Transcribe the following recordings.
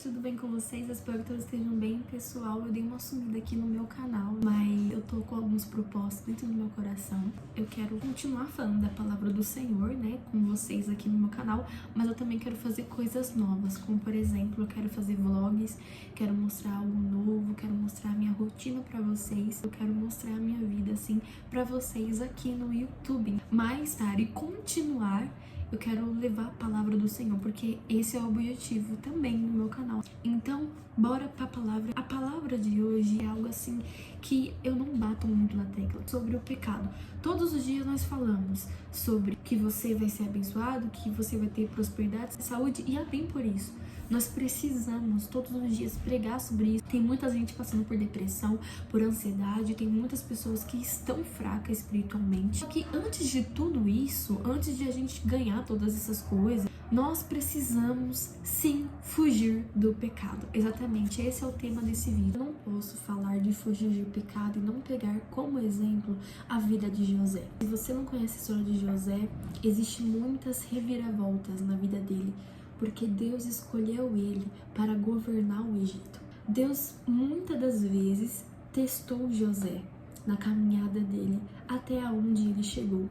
tudo bem com vocês? Eu espero que todos estejam bem. Pessoal, eu dei uma sumida aqui no meu canal, mas eu tô com alguns propósitos dentro do meu coração. Eu quero continuar falando da palavra do Senhor, né, com vocês aqui no meu canal, mas eu também quero fazer coisas novas, como por exemplo, eu quero fazer vlogs, quero mostrar algo novo, quero mostrar a minha rotina pra vocês, eu quero mostrar a minha vida, assim, pra vocês aqui no YouTube. Mas, cara, e continuar, eu quero levar a palavra do Senhor, porque esse é o objetivo também do meu canal. Então, bora pra palavra. A palavra de hoje é algo assim que eu não bato muito na tecla, sobre o pecado. Todos os dias nós falamos sobre que você vai ser abençoado, que você vai ter prosperidade, saúde, e é bem por isso. Nós precisamos todos os dias pregar sobre isso. Tem muita gente passando por depressão, por ansiedade, tem muitas pessoas que estão fracas espiritualmente. Só que antes de tudo isso, antes de a gente ganhar todas essas coisas, nós precisamos sim fugir do pecado. Exatamente, esse é o tema desse vídeo. Eu não posso falar de fugir do pecado e não pegar como exemplo a vida de José. Se você não conhece a história de José, existem muitas reviravoltas na vida dele, porque Deus escolheu ele para governar o Egito. Deus muitas das vezes testou José na caminhada dele até onde ele chegou.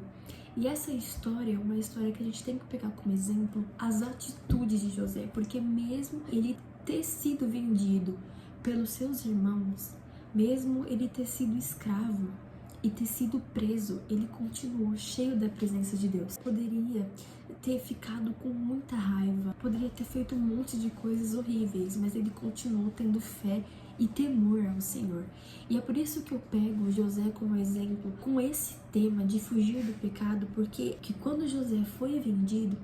E essa história é uma história que a gente tem que pegar como exemplo as atitudes de José, porque mesmo ele ter sido vendido pelos seus irmãos, mesmo ele ter sido escravo e ter sido preso, ele continuou cheio da presença de Deus. Poderia ter ficado com muita raiva, poderia ter feito um monte de coisas horríveis, mas ele continuou tendo fé e temor ao Senhor. E é por isso que eu pego José como exemplo com esse tema de fugir do pecado, porque que quando José foi vendido,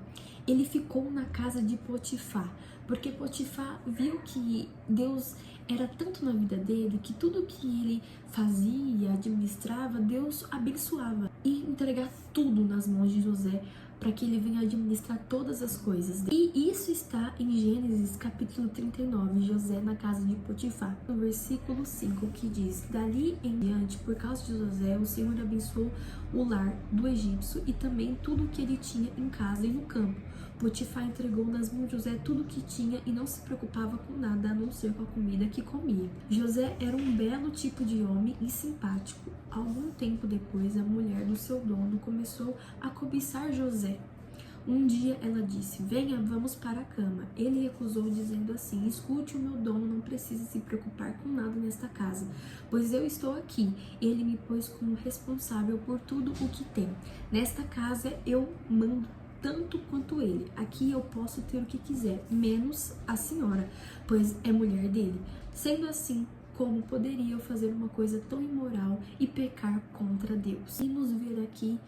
ele ficou na casa de Potifar, porque Potifar viu que Deus era tanto na vida dele, que tudo que ele fazia, administrava, Deus abençoava, e entregar tudo nas mãos de José, para que ele venha administrar todas as coisas. E isso está em Gênesis capítulo 39, José na casa de Potifar, no versículo 5, que diz: dali em diante, por causa de José, o Senhor abençoou o lar do egípcio e também tudo o que ele tinha em casa e no campo. Potifar entregou nas mãos de José tudo o que tinha e não se preocupava com nada a não ser com a comida que comia. José era um belo tipo de homem e simpático. Algum tempo depois, a mulher do seu dono começou a cobiçar José. Um dia ela disse: venha, vamos para a cama. Ele recusou, dizendo assim: escute, o meu dono não precisa se preocupar com nada nesta casa, pois eu estou aqui. Ele me pôs como responsável por tudo o que tem. Nesta casa eu mando tanto quanto ele. Aqui eu posso ter o que quiser, menos a senhora, pois é mulher dele. Sendo assim, como poderia eu fazer uma coisa tão imoral e pecar contra Deus? E nos ver aqui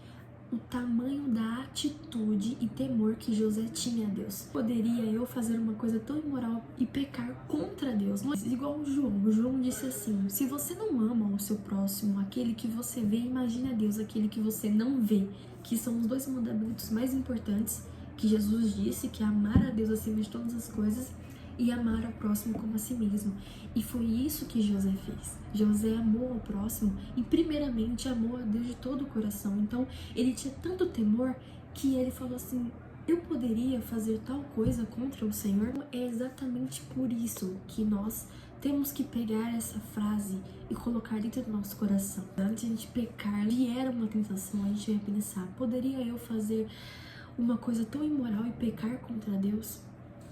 o tamanho da atitude e temor que José tinha a Deus. Poderia eu fazer uma coisa tão imoral e pecar contra Deus? Mas igual o João disse assim: se você não ama o seu próximo, aquele que você vê, imagine a Deus, aquele que você não vê, que são os dois mandamentos mais importantes que Jesus disse, que é amar a Deus acima de todas as coisas e amar ao próximo como a si mesmo. E foi isso que José fez. José amou ao próximo e primeiramente amou a Deus de todo o coração. Então ele tinha tanto temor que ele falou assim: eu poderia fazer tal coisa contra o Senhor? É exatamente por isso que nós temos que pegar essa frase e colocar dentro do nosso coração. Antes de a gente pecar, vier uma tentação, a gente vai pensar: poderia eu fazer uma coisa tão imoral e pecar contra Deus?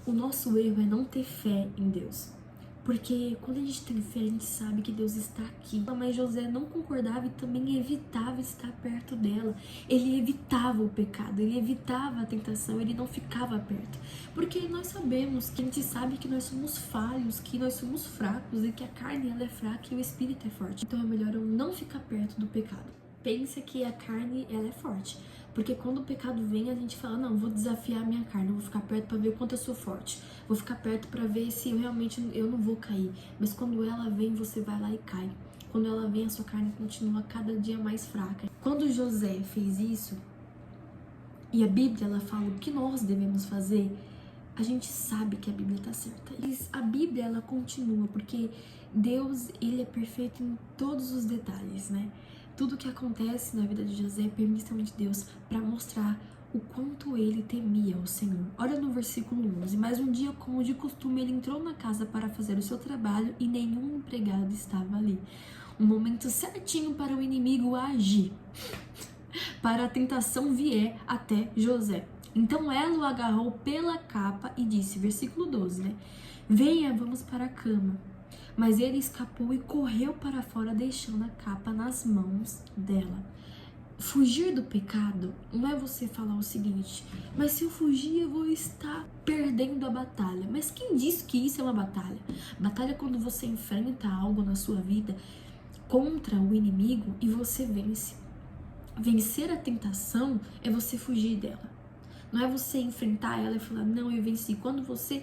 O nosso erro é não ter fé em Deus, porque quando a gente tem fé, a gente sabe que Deus está aqui. Mas José não concordava e também evitava estar perto dela. Ele evitava o pecado, ele evitava a tentação, ele não ficava perto. Porque nós sabemos, que a gente sabe que nós somos falhos, que nós somos fracos e que a carne ela é fraca e o espírito é forte. Então é melhor eu não ficar perto do pecado. Pensa que a carne ela é forte, porque quando o pecado vem, a gente fala: não, vou desafiar a minha carne, eu vou ficar perto para ver o quanto eu sou forte, vou ficar perto para ver se eu não vou cair. Mas quando ela vem, você vai lá e cai. Quando ela vem, a sua carne continua cada dia mais fraca. Quando José fez isso, e a Bíblia ela fala o que nós devemos fazer, a gente sabe que a Bíblia está certa. E a Bíblia ela continua, porque Deus ele é perfeito em todos os detalhes, né? Tudo que acontece na vida de José é permissão de Deus para mostrar o quanto ele temia o Senhor. Olha no versículo 11. Mas um dia, como de costume, ele entrou na casa para fazer o seu trabalho e nenhum empregado estava ali. Um momento certinho para o inimigo agir, para a tentação vier até José. Então ela o agarrou pela capa e disse, versículo 12, né? Venha, vamos para a cama. Mas ele escapou e correu para fora, deixando a capa nas mãos dela. Fugir do pecado não é você falar o seguinte, mas se eu fugir eu vou estar perdendo a batalha. Mas quem disse que isso é uma batalha? Batalha é quando você enfrenta algo na sua vida contra o inimigo e você vence. Vencer a tentação é você fugir dela. Não é você enfrentar ela e falar, não, eu venci. Quando você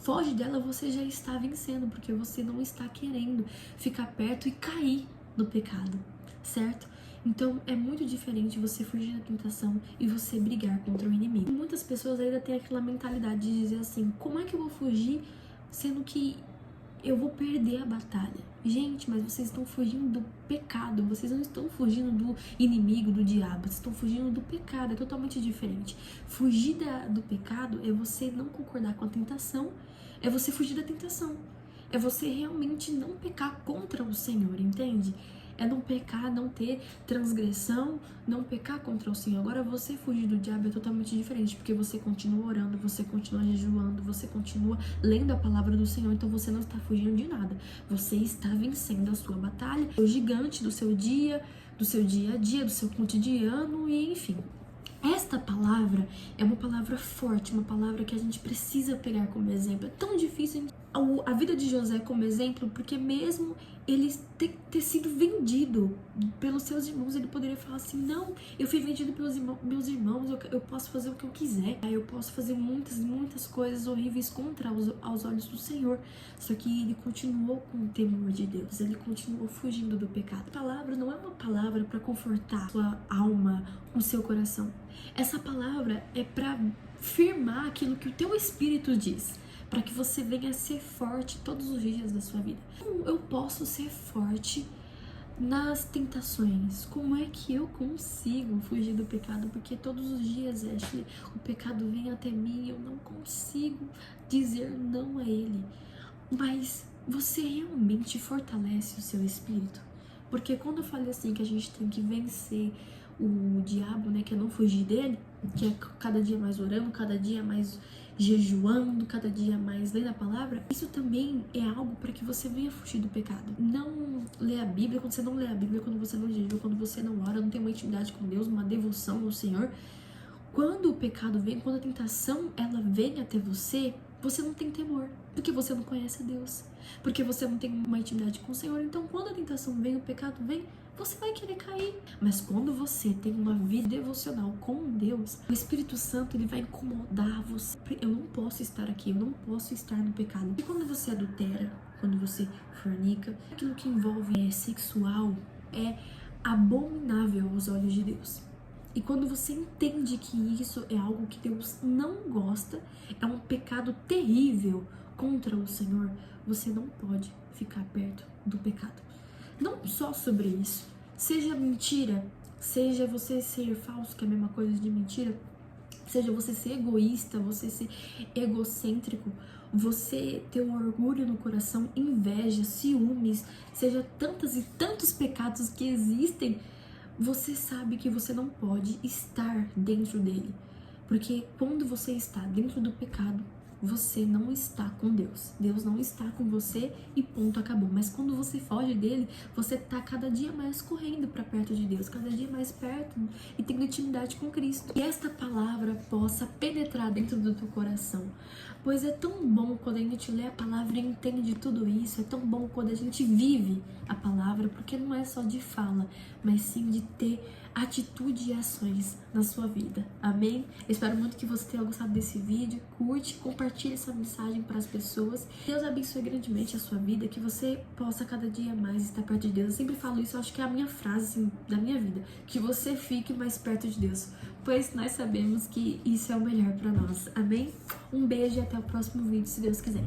foge dela, você já está vencendo, porque você não está querendo ficar perto e cair no pecado, certo? Então é muito diferente você fugir da tentação e você brigar contra o inimigo. Muitas pessoas ainda têm aquela mentalidade de dizer assim, como é que eu vou fugir sendo que eu vou perder a batalha? Gente, mas vocês estão fugindo do pecado, vocês não estão fugindo do inimigo, do diabo, vocês estão fugindo do pecado, é totalmente diferente. Fugir do pecado é você não concordar com a tentação, é você fugir da tentação, é você realmente não pecar contra o Senhor, entende? É não pecar, não ter transgressão, não pecar contra o Senhor. Agora você fugir do diabo é totalmente diferente, porque você continua orando, você continua jejuando, você continua lendo a palavra do Senhor, então você não está fugindo de nada. Você está vencendo a sua batalha, o gigante do seu dia a dia, do seu cotidiano e enfim. Esta palavra é uma palavra forte, uma palavra que a gente precisa pegar como exemplo. É tão difícil a vida de José como exemplo, porque mesmo ele ter sido vendido pelos seus irmãos, ele poderia falar assim, não, eu fui vendido pelos meus irmãos, eu posso fazer o que eu quiser, eu posso fazer muitas coisas horríveis contra aos olhos do Senhor. Só que ele continuou com o temor de Deus, ele continuou fugindo do pecado. A palavra não é uma palavra para confortar sua alma, o seu coração. Essa palavra é para firmar aquilo que o teu espírito diz, para que você venha a ser forte todos os dias da sua vida. Como eu posso ser forte nas tentações? Como é que eu consigo fugir do pecado? Porque todos os dias, Ashley, o pecado vem até mim e eu não consigo dizer não a ele. Mas você realmente fortalece o seu espírito? Porque quando eu falei assim que a gente tem que vencer o diabo, né, que é não fugir dele, que é cada dia mais orando, cada dia mais jejuando, cada dia mais lendo a palavra, isso também é algo para que você venha fugir do pecado. Não ler a Bíblia, quando você não lê a Bíblia, quando você não jejua, quando você não ora, não tem uma intimidade com Deus, uma devoção ao Senhor. Quando o pecado vem, quando a tentação ela vem até você, você não tem temor, porque você não conhece a Deus, porque você não tem uma intimidade com o Senhor. Então quando a tentação vem, o pecado vem, você vai querer cair. Mas quando você tem uma vida devocional com Deus, o Espírito Santo ele vai incomodar você. Eu não posso estar aqui, eu não posso estar no pecado. E quando você adultera, quando você fornica, aquilo que envolve sexual é abominável aos olhos de Deus. E quando você entende que isso é algo que Deus não gosta, é um pecado terrível contra o Senhor, você não pode ficar perto do pecado. Não só sobre isso, seja mentira, seja você ser falso, que é a mesma coisa de mentira, seja você ser egoísta, você ser egocêntrico, você ter um orgulho no coração, inveja, ciúmes, seja tantos e tantos pecados que existem, você sabe que você não pode estar dentro dele. Porque quando você está dentro do pecado, você não está com Deus. Deus não está com você e ponto, acabou. Mas quando você foge dele, você está cada dia mais correndo para perto de Deus, cada dia mais perto e tendo intimidade com Cristo. E esta palavra possa penetrar dentro do teu coração. Pois é tão bom quando a gente lê a palavra e entende tudo isso, é tão bom quando a gente vive a palavra, porque não é só de fala, mas sim de ter atitude e ações na sua vida. Amém? Eu espero muito que você tenha gostado desse vídeo. Curte, compartilhe essa mensagem para as pessoas. Deus abençoe grandemente a sua vida, que você possa cada dia mais estar perto de Deus. Eu sempre falo isso, eu acho que é a minha frase assim, da minha vida, que você fique mais perto de Deus, pois nós sabemos que isso é o melhor para nós. Amém? Um beijo e até o próximo vídeo, se Deus quiser.